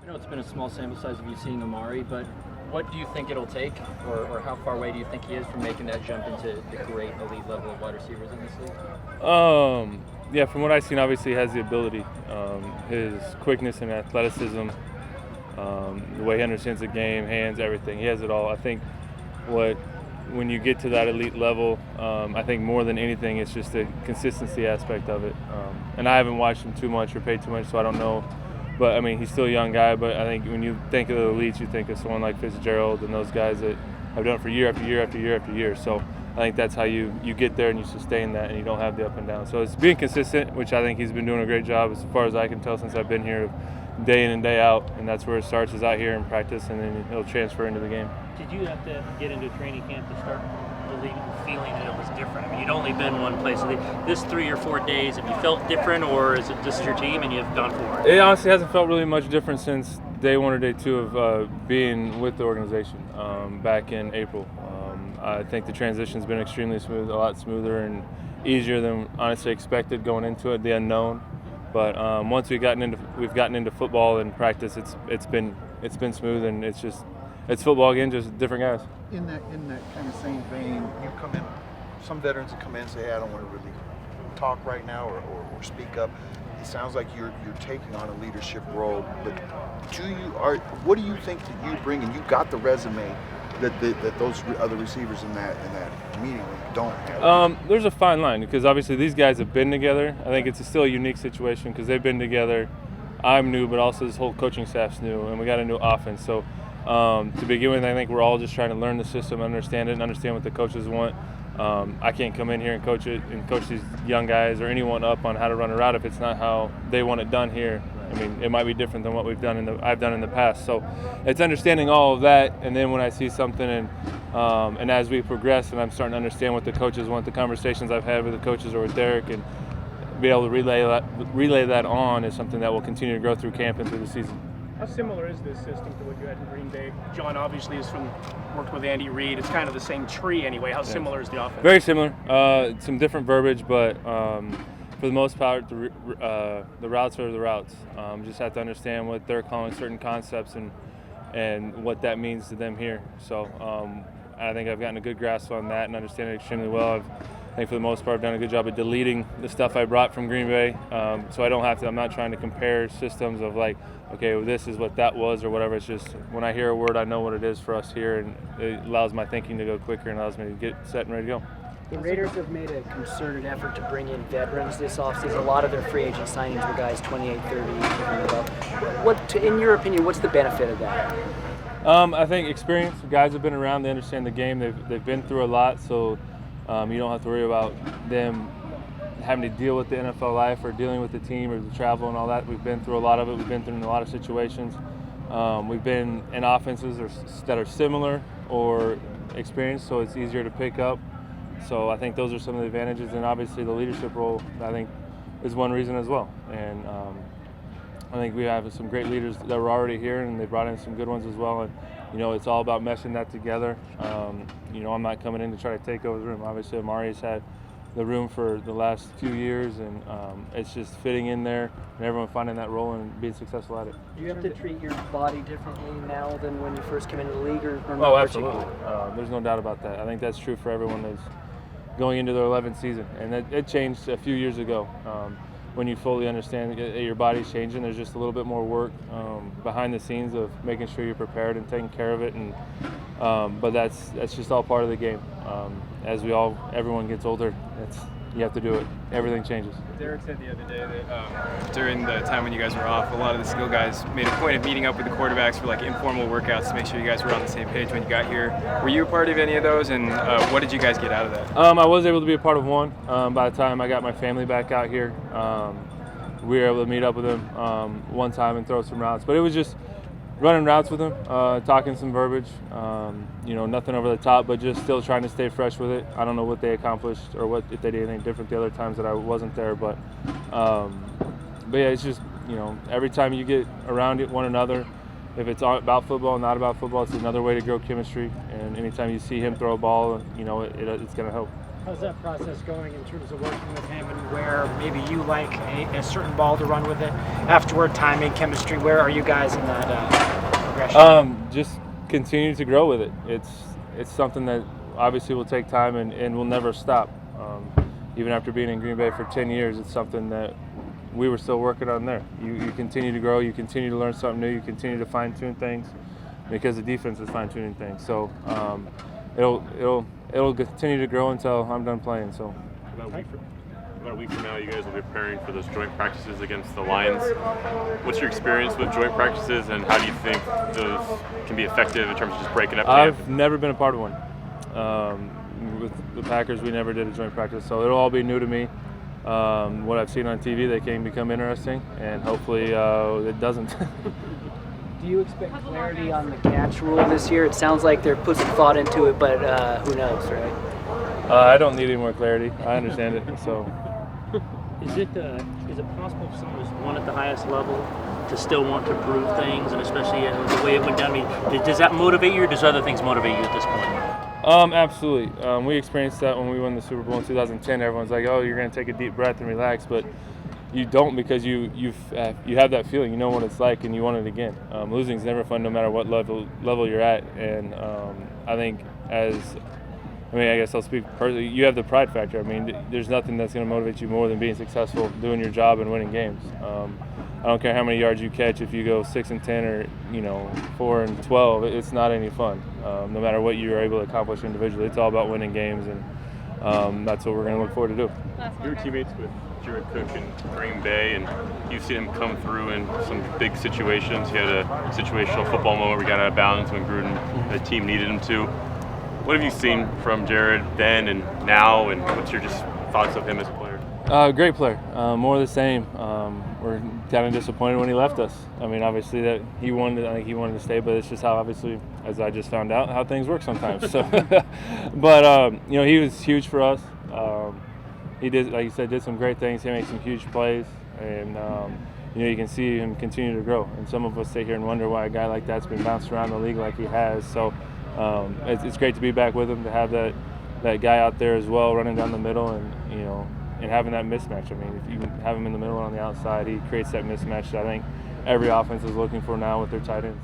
I know it's been a small sample size of you seeing Amari, but what do you think it'll take, or how far away do you think he is from making that jump into the great elite level of wide receivers in this league? Yeah, from what I've seen, obviously he has the ability. His quickness and athleticism, the way he understands the game, hands, everything. He has it all. I think when you get to that elite level, I think more than anything, it's just the consistency aspect of it. And I haven't watched him too much or paid too much, so I don't know. But, I mean, he's still a young guy, but I think when you think of the elites, you think of someone like Fitzgerald and those guys that have done it for year after year after year after year. So I think that's how you get there and you sustain that and you don't have the up and down. So it's being consistent, which I think he's been doing a great job as far as I can tell since I've been here, day in and day out. And that's where it starts, is out here in practice, and then it'll transfer into the game. Did you have to get into training camp to start the league feeling that it was different? I mean, you'd only been one place. This 3 or 4 days, have you felt different, or is it just your team and you've gone for it? It honestly hasn't felt really much different since day one or day two of being with the organization back in April. I think the transition's been extremely smooth, a lot smoother and easier than honestly expected going into it, the unknown. But once we've gotten into football and practice, it's been smooth, and it's football again, just different guys. In that kind of same vein, you come in, some veterans that come in and say, hey, I don't want to really talk right now or speak up. It sounds like you're taking on a leadership role, but what do you think that you bring, and you got the resume that those other receivers in that meeting don't have? There's a fine line, because obviously these guys have been together. I think it's still a unique situation because they've been together. I'm new, but also this whole coaching staff's new, and we got a new offense. So to begin with, I think we're all just trying to learn the system, understand it, and understand what the coaches want. I can't come in here and coach it and coach these young guys or anyone up on how to run a route if it's not how they want it done here. I mean, it might be different than what I've done in the past. So it's understanding all of that, and then when I see something and as we progress and I'm starting to understand what the coaches want, the conversations I've had with the coaches or with Derek, and be able to relay that on is something that will continue to grow through camp and through the season. How similar is this system to what you had in Green Bay? John obviously worked with Andy Reid. It's kind of the same tree anyway. How similar is the offense? Very similar. Some different verbiage, but for the most part, the routes are the routes. Just have to understand what they're calling certain concepts and what that means to them here. So I think I've gotten a good grasp on that and understand it extremely well. I think for the most part I've done a good job of deleting the stuff I brought from Green Bay, so I don't have to. I'm not trying to compare systems of like, okay, well, this is what that was or whatever. It's just when I hear a word, I know what it is for us here, and it allows my thinking to go quicker and allows me to get set and ready to go. The Raiders have made a concerted effort to bring in veterans this offseason. A lot of their free agent signings were guys 28, 30 and above. In your opinion, what's the benefit of that? I think experience. The guys have been around. They understand the game. They've been through a lot, so you don't have to worry about them having to deal with the NFL life or dealing with the team or the travel and all that. We've been through a lot of it. We've been through a lot of situations. We've been in offenses that are similar or experienced, so it's easier to pick up. So I think those are some of the advantages, and obviously the leadership role, I think, is one reason as well. And I think we have some great leaders that were already here, and they brought in some good ones as well. And it's all about meshing that together. I'm not coming in to try to take over the room. Obviously, Amari's had the room for the last few years, and it's just fitting in there and everyone finding that role and being successful at it. Do you have to treat your body differently now than when you first came into the league, or not? Oh, absolutely. There's no doubt about that. I think that's true for everyone that's going into their 11th season, and it changed a few years ago. When you fully understand that your body's changing, there's just a little bit more work behind the scenes of making sure you're prepared and taking care of it. And but that's just all part of the game. As everyone gets older, you have to do it. Everything changes. Derek said the other day that during the time when you guys were off, a lot of the skill guys made a point of meeting up with the quarterbacks for like informal workouts to make sure you guys were on the same page when you got here. Were you a part of any of those, and what did you guys get out of that? I was able to be a part of one. By the time I got my family back out here, we were able to meet up with them one time and throw some routes. But it was just running routes with them, talking some verbiage, nothing over the top, but just still trying to stay fresh with it. I don't know what they accomplished or if they did anything different the other times that I wasn't there, but yeah, it's just, every time you get around one another, if it's about football, not about football, it's another way to grow chemistry. And anytime you see him throw a ball, it's going to help. How's that process going in terms of working with him, and where maybe you like a certain ball to run with it? Afterward, timing, chemistry, where are you guys in that progression? Just continue to grow with it. It's something that obviously will take time and will never stop. Even after being in Green Bay for 10 years, it's something that we were still working on there. You continue to grow, you continue to learn something new, you continue to fine-tune things because the defense is fine-tuning things. So it'll continue to grow until I'm done playing. So about a week from now, you guys will be preparing for those joint practices against the Lions. What's your experience with joint practices, and how do you think those can be effective in terms of just breaking up camp? I've never been a part of one. With the Packers, we never did a joint practice, so it'll all be new to me. What I've seen on TV, they can become interesting, and hopefully it doesn't. Do you expect clarity on the catch rule this year? It sounds like they're putting some thought into it, but who knows, right? I don't need any more clarity. I understand it. So, Is it possible for someone who's won at the highest level to still want to prove things, and especially the way it went down? I mean, does that motivate you, or does other things motivate you at this point? Absolutely. We experienced that when we won the Super Bowl in 2010. Everyone's like, "Oh, you're going to take a deep breath and relax," but you don't, because you have that feeling. You know what it's like, and you want it again. Losing is never fun, no matter what level you're at. And I think I guess I'll speak personally. You have the pride factor. I mean, there's nothing that's going to motivate you more than being successful, doing your job, and winning games. I don't care how many yards you catch. If you go 6-10 or 4-12, it's not any fun. No matter what you're able to accomplish individually, it's all about winning games, and that's what we're going to look forward to do. Your teammates with Jared Cook in Green Bay, and you've seen him come through in some big situations. He had a situational football moment where he got out of bounds when the team needed him to. What have you seen from Jared then and now, and what's your just thoughts of him as a player? Great player. More of the same. We're kind of disappointed when he left us. I mean, obviously I think he wanted to stay, but it's just how, obviously, as I just found out, how things work sometimes. So, but he was huge for us. He did, like you said, did some great things. He made some huge plays, and you can see him continue to grow. And some of us sit here and wonder why a guy like that's been bounced around the league like he has. So it's great to be back with him, to have that guy out there as well, running down the middle, and having that mismatch. I mean, if you have him in the middle and on the outside, he creates that mismatch that I think every offense is looking for now with their tight ends.